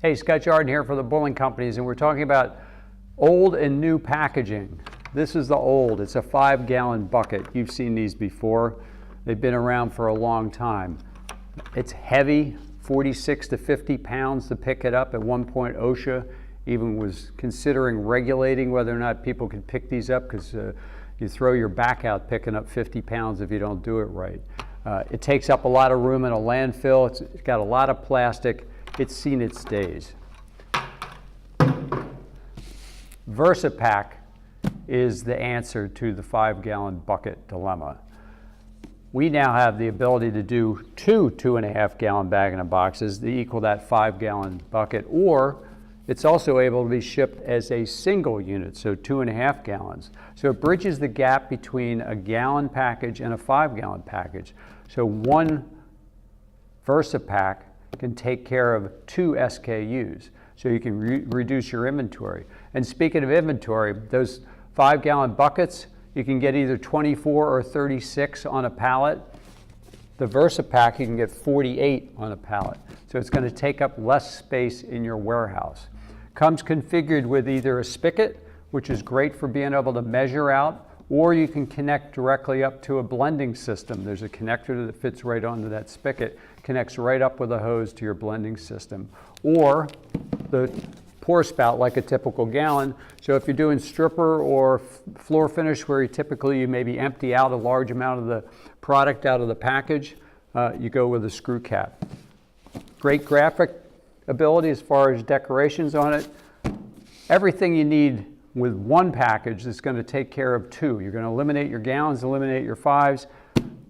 Hey, Scott Jordan here for the Bulling Companies, and we're talking about old and new packaging. This is the old. It's a 5-gallon bucket. You've seen these before. They've been around for a long time. It's heavy, 46 to 50 pounds to pick it up. At one point, OSHA even was considering regulating whether or not people could pick these up, because you throw your back out picking up 50 pounds if you don't do it right. It takes up a lot of room in a landfill. It's got a lot of plastic. It's seen its days. VersaPack is the answer to the 5-gallon bucket dilemma. We now have the ability to do two 2.5-gallon bag-in-a-boxes that equal that 5-gallon bucket, or it's also able to be shipped as a single unit, so 2.5 gallons. So it bridges the gap between a gallon package and a 5-gallon package. So one VersaPack can take care of 2 SKUs, so you can reduce your inventory. And speaking of inventory, those 5-gallon buckets, you can get either 24 or 36 on a pallet. The VersaPack, you can get 48 on a pallet. So it's going to take up less space in your warehouse. Comes configured with either a spigot, which is great for being able to measure out, or you can connect directly up to a blending system. There's a connector that fits right onto that spigot, connects right up with a hose to your blending system. Or the pour spout, like a typical gallon. So if you're doing stripper or floor finish, where you maybe empty out a large amount of the product out of the package, you go with a screw cap. Great graphic ability as far as decorations on it. Everything you need with one package that's going to take care of 2. You're going to eliminate your gallons, eliminate your 5s.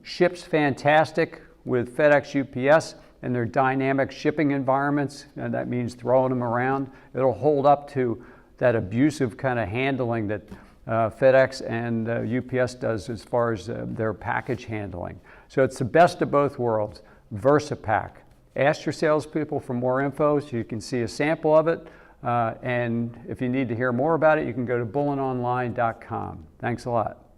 Ships fantastic with FedEx, UPS, and their dynamic shipping environments, and that means throwing them around. It'll hold up to that abusive kind of handling that FedEx and UPS does as far as their package handling. So it's the best of both worlds. VersaPack. Ask your salespeople for more info so you can see a sample of it. And if you need to hear more about it, you can go to bullinonline.com. Thanks a lot.